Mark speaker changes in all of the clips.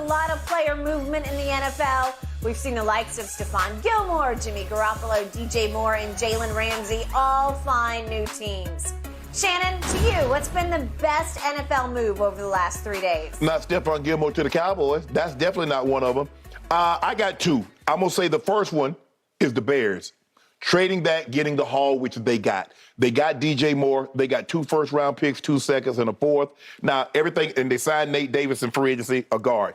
Speaker 1: lot of player movement in the NFL. We've seen the likes of Stephon Gilmore, Jimmy Garoppolo, DJ Moore, and Jalen Ramsey all find new teams. Shannon, to you, what's been the best NFL move over the last 3 days?
Speaker 2: Not Stephon Gilmore to the Cowboys. That's definitely not one of them. I got two. I'm going to say the first one is the Bears. Trading that, getting the haul, which they got. They got DJ Moore. They got 2 first-round picks, 2 seconds, and a 4th. Now, everything, and they signed Nate Davis in free agency, a guard.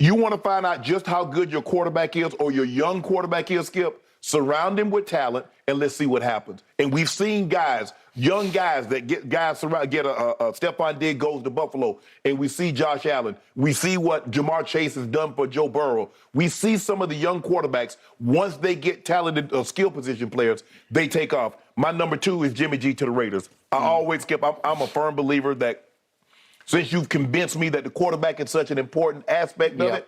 Speaker 2: You want to find out just how good your quarterback is or your young quarterback is, Skip? Surround him with talent, and let's see what happens. And we've seen guys, young guys that get a Stephon Diggs goes to Buffalo, and we see Josh Allen. We see what Jamar Chase has done for Joe Burrow. We see some of the young quarterbacks, once they get talented skill position players, they take off. My number 2 is Jimmy G to the Raiders. I always, Skip, I'm a firm believer that since you've convinced me that the quarterback is such an important aspect of it,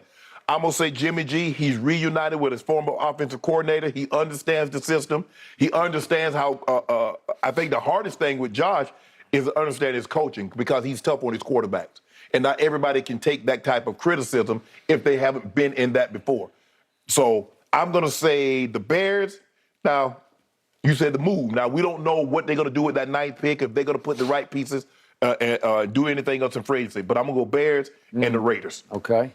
Speaker 2: I'm going to say Jimmy G, he's reunited with his former offensive coordinator. He understands the system. He understands how, I think the hardest thing with Josh is to understand his coaching because he's tough on his quarterbacks. And not everybody can take that type of criticism if they haven't been in that before. So I'm going to say the Bears. Now, you said the move. Now, we don't know what they're going to do with that 9th pick, if they're going to put the right pieces and do anything else in free agency. But I'm going to go Bears and the Raiders.
Speaker 3: Okay.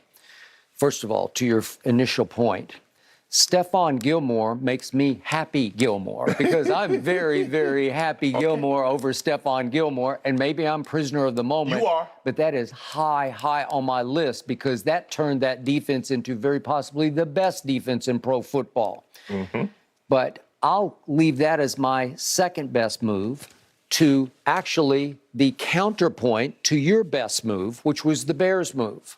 Speaker 3: First of all, to your initial point, Stephon Gilmore makes me happy Gilmore because I'm very, very happy Gilmore over Stephon Gilmore, and maybe I'm prisoner of the moment.
Speaker 2: You are.
Speaker 3: But that is high on my list because that turned that defense into very possibly the best defense in pro football. But I'll leave that as my second best move to actually the counterpoint to your best move, which was the Bears move.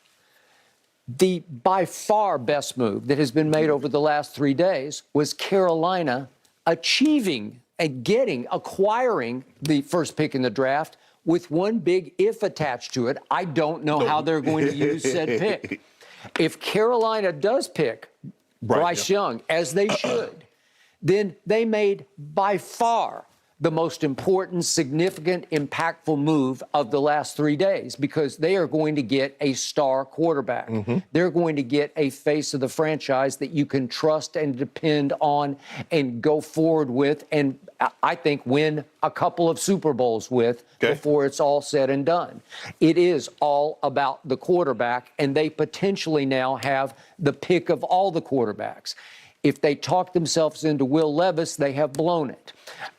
Speaker 3: The by far best move that has been made over the last 3 days was Carolina achieving and acquiring the first pick in the draft with one big if attached to it. I don't know how they're going to use said pick. If Carolina does pick Bryce Young, as they should, then they made by far the most important, significant, impactful move of the last 3 days because they are going to get a star quarterback. They're going to get a face of the franchise that you can trust and depend on and go forward with and I think win a couple of Super Bowls with before it's all said and done. It is all about the quarterback, and they potentially now have the pick of all the quarterbacks. If they talk themselves into Will Levis, they have blown it.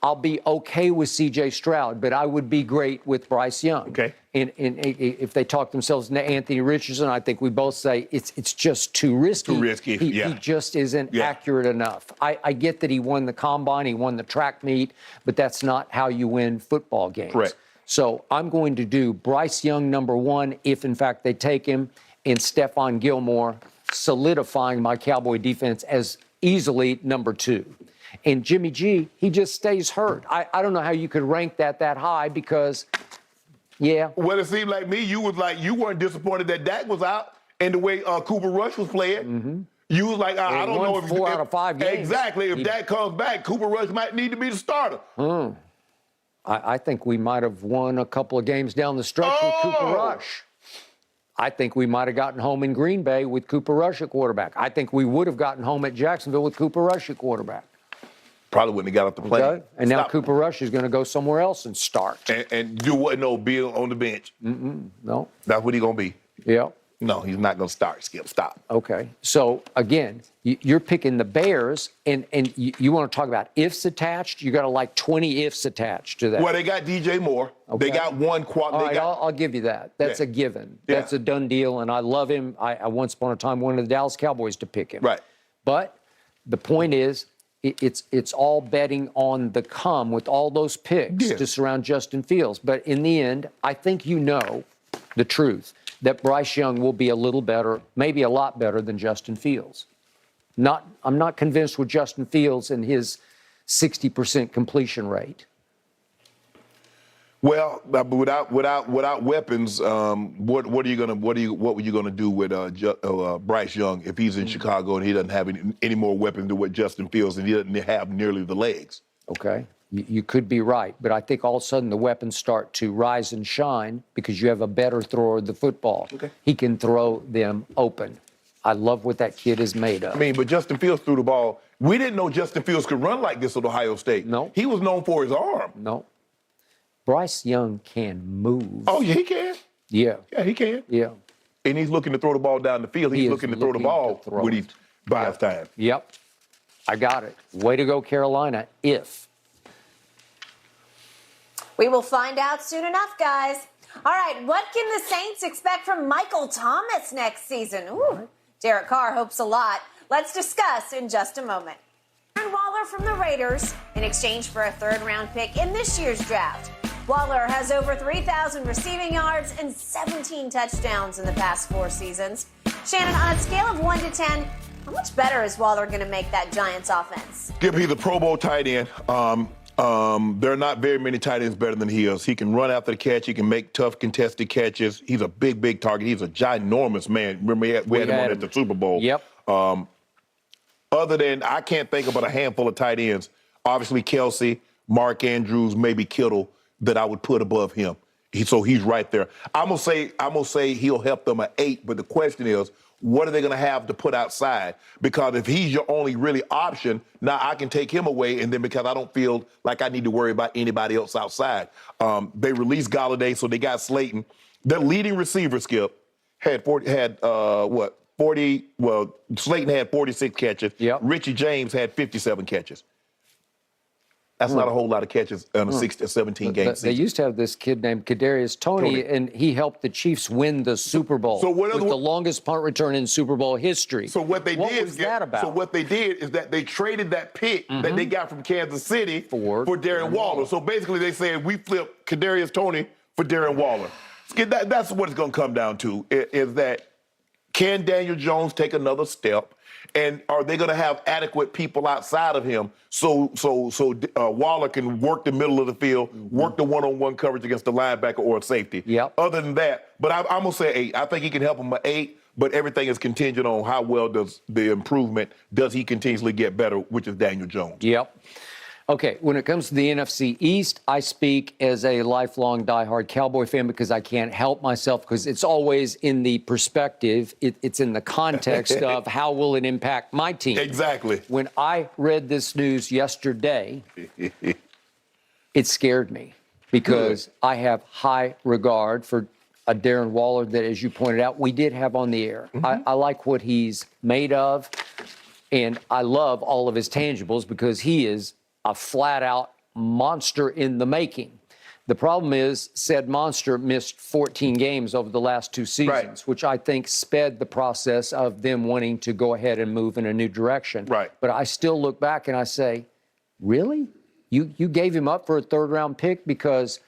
Speaker 3: I'll be okay with C.J. Stroud, but I would be great with Bryce Young. And if they talk themselves into Anthony Richardson, I think we both say it's just too risky.
Speaker 2: Too risky,
Speaker 3: He just isn't accurate enough. I get that he won the combine, he won the track meet, but that's not how you win football games.
Speaker 2: Correct.
Speaker 3: So I'm going to do Bryce Young number 1, if in fact they take him, and Stephon Gilmore solidifying my Cowboy defense as easily number 2. And Jimmy G, he just stays hurt. I don't know how you could rank that high because,
Speaker 2: Well, it seemed like me, you weren't disappointed that Dak was out and the way Cooper Rush was playing. You was like, I don't know if
Speaker 3: 4 out of 5 games.
Speaker 2: Exactly. If Dak comes back, Cooper Rush might need to be the starter.
Speaker 3: I think we might have won a couple of games down the stretch with Cooper Rush. I think we might have gotten home in Green Bay with Cooper Rush at quarterback. I think we would have gotten home at Jacksonville with Cooper Rush at quarterback.
Speaker 2: Probably wouldn't have got off the plane.
Speaker 3: Okay? And now Cooper Rush is going to go somewhere else and start.
Speaker 2: And do what? No, be on the bench.
Speaker 3: No.
Speaker 2: That's what he's going to be.
Speaker 3: Yeah.
Speaker 2: No, he's not going to start. Skip, stop.
Speaker 3: Okay. So, again, you're picking the Bears, and you want to talk about ifs attached. You got like 20 ifs attached to that.
Speaker 2: Well, they got DJ Moore. They got one quad.
Speaker 3: All right, I'll give you that. That's a given. That's a done deal, and I love him. I once upon a time wanted the Dallas Cowboys to pick him.
Speaker 2: Right.
Speaker 3: But the point is, it's all betting on the come with all those picks to surround Justin Fields. But in the end, I think you know the truth, that Bryce Young will be a little better, maybe a lot better than Justin Fields. I'm not convinced with Justin Fields and his 60% completion rate.
Speaker 2: Well, without weapons, what were you gonna do with Bryce Young if he's in Chicago and he doesn't have any more weapons than what Justin Fields and he doesn't have nearly the legs?
Speaker 3: Okay. You could be right, but I think all of a sudden the weapons start to rise and shine because you have a better thrower of the football.
Speaker 2: Okay.
Speaker 3: He can throw them open. I love what that kid is made of.
Speaker 2: I mean, but Justin Fields threw the ball. We didn't know Justin Fields could run like this at Ohio State.
Speaker 3: No.
Speaker 2: He was known for his arm.
Speaker 3: No. Bryce Young can move.
Speaker 2: Oh, yeah, he can.
Speaker 3: Yeah.
Speaker 2: Yeah, he can.
Speaker 3: Yeah.
Speaker 2: And he's looking to throw the ball down the field.
Speaker 3: He
Speaker 2: He's
Speaker 3: is
Speaker 2: looking to throw the ball
Speaker 3: throw
Speaker 2: when
Speaker 3: it.
Speaker 2: he buys time.
Speaker 3: Yep. I got it. Way to go, Carolina, if.
Speaker 1: We will find out soon enough, guys. All right, what can the Saints expect from Michael Thomas next season? Ooh, Derek Carr hopes a lot. Let's discuss in just a moment. Darren Waller from the Raiders in exchange for a third-round pick in this year's draft. Waller has over 3,000 receiving yards and 17 touchdowns in the past 4 seasons. Shannon, on a scale of 1 to 10, how much better is Waller going to make that Giants offense?
Speaker 2: He's a Pro Bowl tight end. There are not very many tight ends better than he is. He can run after the catch. He can make tough contested catches. He's a big, big target. He's a ginormous man. Remember, we had him on at the Super Bowl.
Speaker 3: Yep.
Speaker 2: Other than, I can't think about a handful of tight ends. Obviously, Kelsey, Mark Andrews, maybe Kittle, that I would put above him. So he's right there. I'm gonna say he'll help them at 8, but the question is, what are they going to have to put outside? Because if he's your only really option, now I can take him away, and then because I don't feel like I need to worry about anybody else outside. They released Galladay, so they got Slayton. Their leading receiver, Skip, had 40. Well, Slayton had 46 catches.
Speaker 3: Yep.
Speaker 2: Richie James had 57 catches. That's not a whole lot of catches on a 17-game
Speaker 3: They
Speaker 2: season.
Speaker 3: used to have this kid named Kadarius Toney, and he helped the Chiefs win the Super Bowl.
Speaker 2: So what
Speaker 3: with the longest punt return in Super Bowl history.
Speaker 2: So what they did
Speaker 3: was that about?
Speaker 2: So what they did is that they traded that pick that they got from Kansas City
Speaker 3: For
Speaker 2: Darren Waller. So basically they said we flipped Kadarius Toney for Darren Waller. That's what it's going to come down to, is that can Daniel Jones take another step? And are they going to have adequate people outside of him so Waller can work the middle of the field, work the one-on-one coverage against the linebacker or a safety?
Speaker 3: Yep.
Speaker 2: Other than that, but I'm going to say 8. I think he can help him at 8, but everything is contingent on how well does the improvement, does he continuously get better, which is Daniel Jones.
Speaker 3: Yep. Okay, when it comes to the NFC East, I speak as a lifelong diehard Cowboy fan because I can't help myself, because it's always in the perspective, it's in the context of how will it impact my team.
Speaker 2: Exactly.
Speaker 3: When I read this news yesterday, it scared me because I have high regard for a Darren Waller that, as you pointed out, we did have on the air. I like what he's made of, and I love all of his tangibles because he is a flat-out monster in the making. The problem is, said monster missed 14 games over the last 2 seasons, which I think sped the process of them wanting to go ahead and move in a new direction.
Speaker 2: Right.
Speaker 3: But I still look back and I say, really? You gave him up for a third-round pick? Because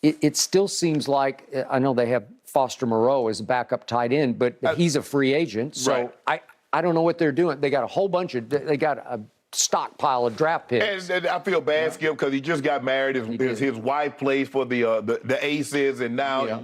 Speaker 3: it still seems like, I know they have Foster Moreau as a backup tight end, but he's a free agent. So I don't know what they're doing. They got a whole bunch of, they got a stockpile of draft picks.
Speaker 2: And I feel bad, Skip, because he just got married. His wife plays for the Aces, and now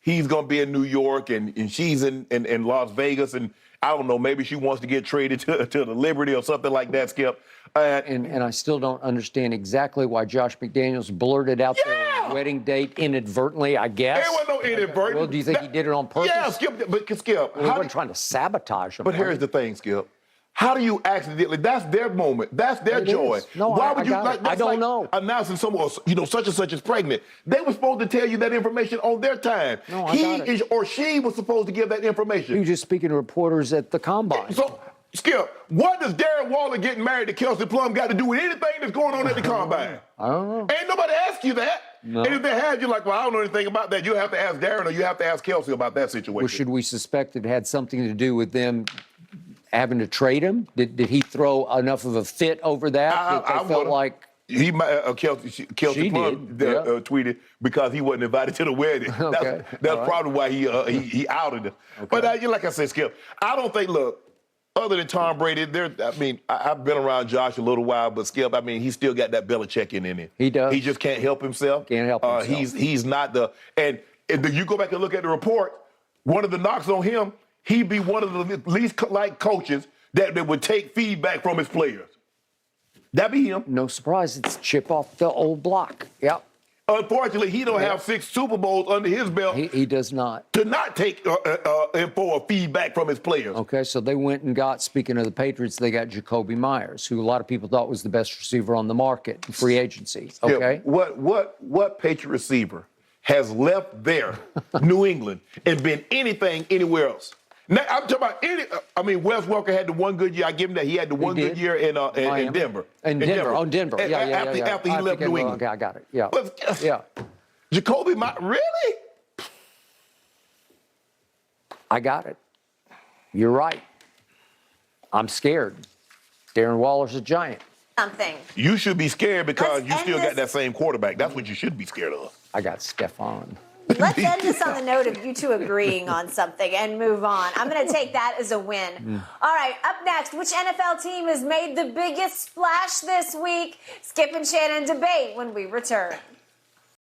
Speaker 2: he's going to be in New York, and she's in Las Vegas, and I don't know, maybe she wants to get traded to the Liberty or something like that, Skip.
Speaker 3: And I still don't understand exactly why Josh McDaniels blurted out their wedding date inadvertently, I guess.
Speaker 2: There wasn't no inadvertent.
Speaker 3: Well, do you think he did it on purpose?
Speaker 2: Yeah, Skip. But Skip,
Speaker 3: Well, he wasn't trying to sabotage him.
Speaker 2: But here's the thing, Skip. How do you accidentally? That's their moment. That's their joy.
Speaker 3: No,
Speaker 2: Why
Speaker 3: I
Speaker 2: would you?
Speaker 3: got it. I don't know.
Speaker 2: Announcing someone, such and such is pregnant. They were supposed to tell you that information on their time.
Speaker 3: No, I got it.
Speaker 2: Or she was supposed to give that information.
Speaker 3: He was just speaking to reporters at the combine.
Speaker 2: So, Skip, what does Darren Waller getting married to Kelsey Plum got to do with anything that's going on at the combine?
Speaker 3: I don't know.
Speaker 2: Ain't nobody asked you that.
Speaker 3: No.
Speaker 2: And if they had, you're like, well, I don't know anything about that. You have to ask Darren, or you have to ask Kelsey about that situation.
Speaker 3: Well, should we suspect it had something to do with them having to trade him? Did he throw enough of a fit over that?
Speaker 2: I
Speaker 3: felt like
Speaker 2: he might. Kelsey Plum tweeted because he wasn't invited to the wedding.
Speaker 3: Okay.
Speaker 2: That's probably why he outed him. Okay. But like I said, Skip, I don't think. Look, other than Tom Brady, I've been around Josh a little while, but Skip, he still got that Belichick in him.
Speaker 3: He does.
Speaker 2: He just can't help himself.
Speaker 3: Can't help himself.
Speaker 2: He's not the. And you go back and look at the report. One of the knocks on him, he'd be one of the least liked coaches that would take feedback from his players. That be him.
Speaker 3: No surprise, it's chip off the old block. Yep.
Speaker 2: Unfortunately, he don't have 6 Super Bowls under his belt
Speaker 3: He does not.
Speaker 2: to not take info or feedback from his players.
Speaker 3: Okay, so they went and got, speaking of the Patriots, they got Jacoby Myers, who a lot of people thought was the best receiver on the market in free agency. Okay.
Speaker 2: Yeah, what Patriot receiver has left there, New England, and been anything anywhere else? Now, I'm talking about Wes Welker had the one good year. I give him that. He had the one good year in Denver.
Speaker 3: In Denver. Oh, Denver. Yeah.
Speaker 2: After he left New England.
Speaker 3: Okay, I got it. Yeah.
Speaker 2: But,
Speaker 3: Yeah.
Speaker 2: Jacoby Myers, really?
Speaker 3: I got it. You're right. I'm scared. Darren Waller's a giant.
Speaker 1: Something.
Speaker 2: You should be scared because
Speaker 1: Let's
Speaker 2: you still
Speaker 1: end
Speaker 2: got
Speaker 1: this-
Speaker 2: that same quarterback. That's what you should be scared of.
Speaker 3: I got Stephon.
Speaker 1: Let's end this on the note of you two agreeing on something and move on. I'm going to take that as a win. All right, up next, which NFL team has made the biggest splash this week? Skip and Shannon debate when we return.